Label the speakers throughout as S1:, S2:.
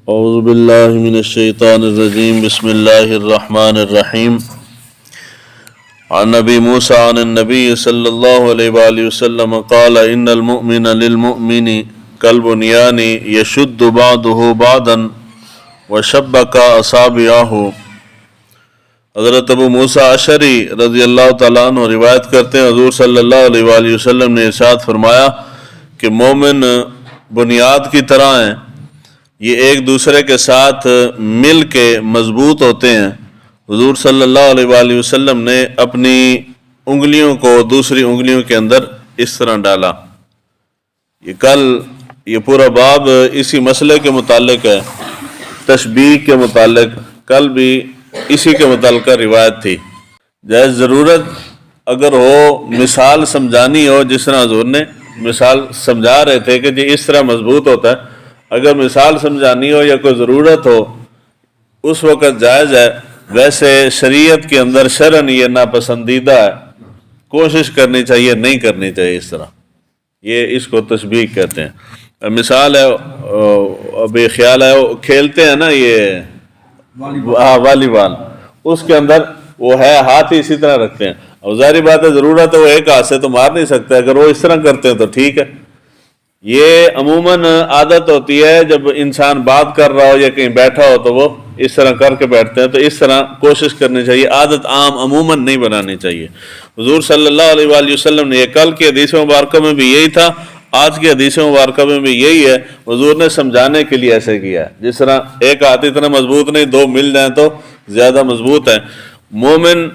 S1: اعوذ باللہ من الشیطان الرجیم بسم اللہ الرحمن الرحیم عن نبی موسیٰ عن النبی صلی اللہ علیہ وآلہ وسلم قال ان المؤمن للمؤمن کالبنیان یشد بعضہ بعضا وشبک اصابعہ۔ حضرت ابو موسیٰ اشعری رضی اللہ تعالیٰ عنہ روایت کرتے ہیں حضور صلی اللہ علیہ وآلہ وسلم نے ارشاد فرمایا کہ مومن بنیاد کی طرح ہیں، یہ ایک دوسرے کے ساتھ مل کے مضبوط ہوتے ہیں۔ حضور صلی اللہ علیہ وآلہ وسلم نے اپنی انگلیوں کو دوسری انگلیوں کے اندر اس طرح ڈالا۔ یہ پورا باب اسی مسئلے کے متعلق ہے، تشبیہ کے متعلق۔ کل بھی اسی کے متعلقہ روایت تھی۔ جائز ضرورت اگر ہو مثال سمجھانی ہو، جس طرح حضور نے مثال سمجھا رہے تھے کہ جی اس طرح مضبوط ہوتا ہے، اگر مثال سمجھانی ہو یا کوئی ضرورت ہو اس وقت جائز ہے۔ ویسے شریعت کے اندر شرعاً یہ ناپسندیدہ ہے، کوشش کرنی چاہیے، نہیں کرنی چاہیے اس طرح۔ یہ اس کو تشبیہ کہتے ہیں۔ مثال ہے، ابھی خیال ہے وہ کھیلتے ہیں نا یہ والی بال، اس کے اندر وہ ہے ہاتھ ہی اسی طرح رکھتے ہیں۔ اور ظاہری بات ہے ضرورت ہے، وہ ایک ہاتھ سے تو مار نہیں سکتے، اگر وہ اس طرح کرتے ہیں تو ٹھیک ہے۔ یہ عموماً عادت ہوتی ہے جب انسان بات کر رہا ہو یا کہیں بیٹھا ہو تو وہ اس طرح کر کے بیٹھتے ہیں، تو اس طرح کوشش کرنی چاہیے، عادت عام عموماً نہیں بنانی چاہیے۔ حضور صلی اللہ علیہ وآلہ وسلم نے یہ کل کی حدیث مبارکہ میں بھی یہی تھا، آج کی حدیث مبارکہ میں بھی یہی ہے۔ حضور نے سمجھانے کے لیے ایسے کیا ہے، جس طرح ایک ہاتھ اتنا مضبوط نہیں، دو مل جائیں تو زیادہ مضبوط ہے۔ مومن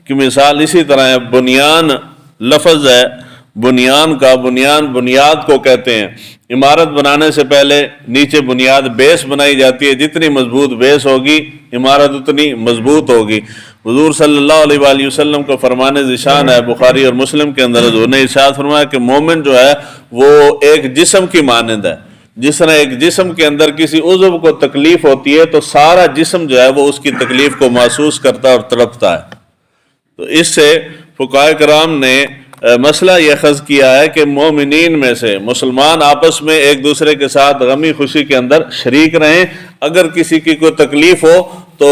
S1: کی مثال اسی طرح ہے۔ بنیان لفظ ہے، بنیان کا بنیاد کو کہتے ہیں۔ عمارت بنانے سے پہلے نیچے بنیاد بیس بنائی جاتی ہے، جتنی مضبوط بیس ہوگی عمارت اتنی مضبوط ہوگی۔ حضور صلی اللہ علیہ وآلہ وسلم کا فرمان ذیشان ہے، بخاری اور مسلم کے اندر حضور نے ارشاد فرمایا کہ مومن جو ہے وہ ایک جسم کی مانند ہے۔ جس طرح ایک جسم کے اندر کسی عضو کو تکلیف ہوتی ہے تو سارا جسم جو ہے وہ اس کی تکلیف کو محسوس کرتا ہے اور تڑپتا ہے۔ تو اس سے فقہاء کرام نے مسئلہ یہ اخذ کیا ہے کہ مومنین میں سے مسلمان آپس میں ایک دوسرے کے ساتھ غمی خوشی کے اندر شریک رہیں۔ اگر کسی کی کوئی تکلیف ہو تو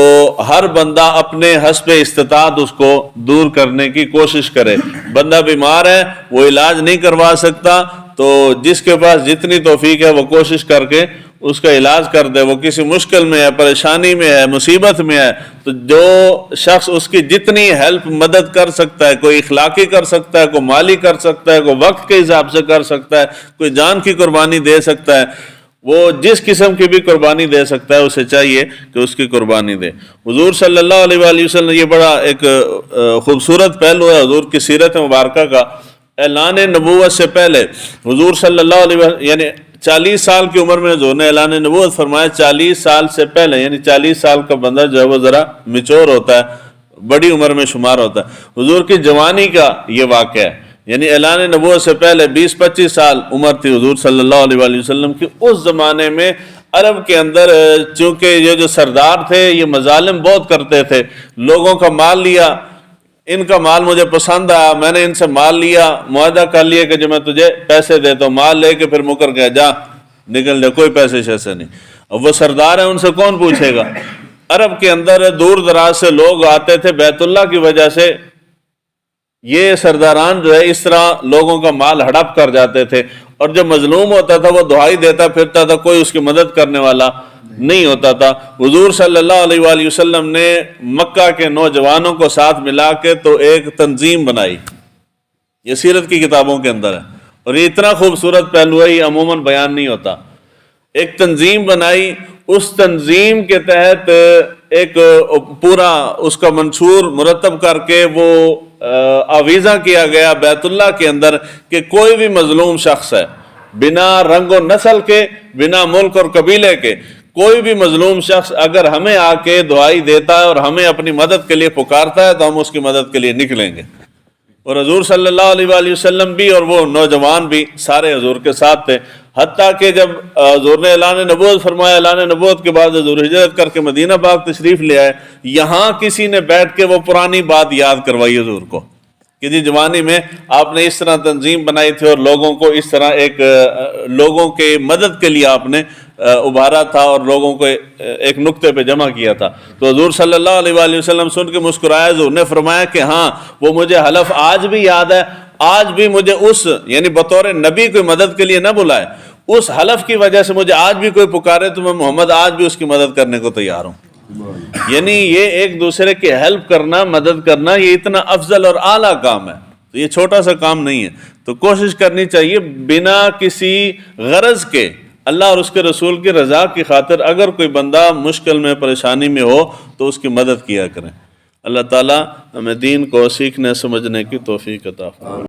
S1: ہر بندہ اپنے حسب استطاعت اس کو دور کرنے کی کوشش کرے۔ بندہ بیمار ہے، وہ علاج نہیں کروا سکتا، تو جس کے پاس جتنی توفیق ہے وہ کوشش کر کے اس کا علاج کر دے۔ وہ کسی مشکل میں ہے، پریشانی میں ہے، مصیبت میں ہے، تو جو شخص اس کی جتنی ہیلپ مدد کر سکتا ہے، کوئی اخلاقی کر سکتا ہے، کوئی مالی کر سکتا ہے، کوئی وقت کے حساب سے کر سکتا ہے، کوئی جان کی قربانی دے سکتا ہے، وہ جس قسم کی بھی قربانی دے سکتا ہے اسے چاہیے کہ اس کی قربانی دے۔ حضور صلی اللہ علیہ وآلہ وسلم، یہ بڑا ایک خوبصورت پہلو ہے حضور کی سیرت مبارکہ کا۔ اعلان نبوت سے پہلے حضور صلی اللہ علیہ وسلم، یعنی 40 سال کی عمر میں حضور نے اعلان نبوت فرمایا۔ 40 سال سے پہلے، یعنی 40 سال کا بندہ جو ہے وہ ذرا میچور ہوتا ہے، بڑی عمر میں شمار ہوتا ہے۔ حضور کی جوانی کا یہ واقعہ ہے، یعنی اعلان نبوت سے پہلے 20-25 سال عمر تھی حضور صلی اللہ علیہ وآلہ وسلم کی۔ اس زمانے میں عرب کے اندر چونکہ یہ جو سردار تھے یہ مظالم بہت کرتے تھے، لوگوں کا مال لیا، ان کا مال مجھے پسند آیا، میں نے ان سے مال لیا، معاہدہ کر لیا کہ جو میں تجھے پیسے دیتا ہوں، مال لے کے پھر مکر گیا، جا نکل جا، کوئی پیسے شیسے نہیں۔ اب وہ سردار ہیں، ان سے کون پوچھے گا؟ عرب کے اندر دور دراز سے لوگ آتے تھے بیت اللہ کی وجہ سے۔ یہ سرداران جو ہے اس طرح لوگوں کا مال ہڑپ کر جاتے تھے، اور جب مظلوم ہوتا تھا وہ دعائی دیتا پھرتا تھا، کوئی اس کی مدد کرنے والا نہیں ہوتا تھا۔ حضور صلی اللہ علیہ وآلہ وسلم نے مکہ کے نوجوانوں کو ساتھ ملا کے تو ایک تنظیم بنائی، یہ سیرت کی کتابوں کے اندر ہے، اور یہ اتنا خوبصورت پہلو ہے، یہ عموماً بیان نہیں ہوتا۔ ایک تنظیم بنائی، اس تنظیم کے تحت ایک پورا اس کا منشور مرتب کر کے وہ آویزہ کیا گیا بیت اللہ کے اندر کہ کوئی بھی مظلوم شخص ہے، بنا رنگ و نسل کے، بنا ملک اور قبیلے کے، کوئی بھی مظلوم شخص اگر ہمیں آ کے دعائی دیتا ہے اور ہمیں اپنی مدد کے لیے پکارتا ہے تو ہم اس کی مدد کے لیے نکلیں گے۔ اور حضور صلی اللہ علیہ وآلہ وسلم بھی اور وہ نوجوان بھی سارے حضور کے ساتھ تھے، حتیٰ کہ جب حضور نے اعلان نبوت فرمایا، اعلان نبوت کے بعد حضور ہجرت کر کے مدینہ پاک تشریف لے آئے، یہاں کسی نے بیٹھ کے وہ پرانی بات یاد کروائی حضور کو کہ جی جوانی میں آپ نے اس طرح تنظیم بنائی تھی اور لوگوں کو اس طرح لوگوں کے مدد کے لیے آپ نے ابھارا تھا اور لوگوں کو ایک نقطے پہ جمع کیا تھا. تو حضور صلی اللہ علیہ وآلہ وسلم سن کے مسکرائے. حضور نے فرمایا کہ ہاں وہ مجھے حلف آج بھی یاد ہے, آج بھی مجھے یعنی بطور نبی کوئی مدد کے لیے نہ بلائے, اس حلف کی وجہ سے مجھے آج بھی کوئی پکارے تو میں محمد آج بھی اس کی مدد کرنے کو تیار ہوں. یعنی یہ ایک دوسرے کی ہیلپ کرنا, مدد کرنا, یہ اتنا افضل اور اعلیٰ کام ہے, تو یہ چھوٹا سا کام نہیں ہے. تو کوشش کرنی چاہیے بنا کسی غرض کے, اللہ اور اس کے رسول کی رضا کی خاطر اگر کوئی بندہ مشکل میں پریشانی میں ہو تو اس کی مدد کیا کریں. اللہ تعالیٰ ہمیں دین کو سیکھنے سمجھنے کی توفیق عطا فرمائے.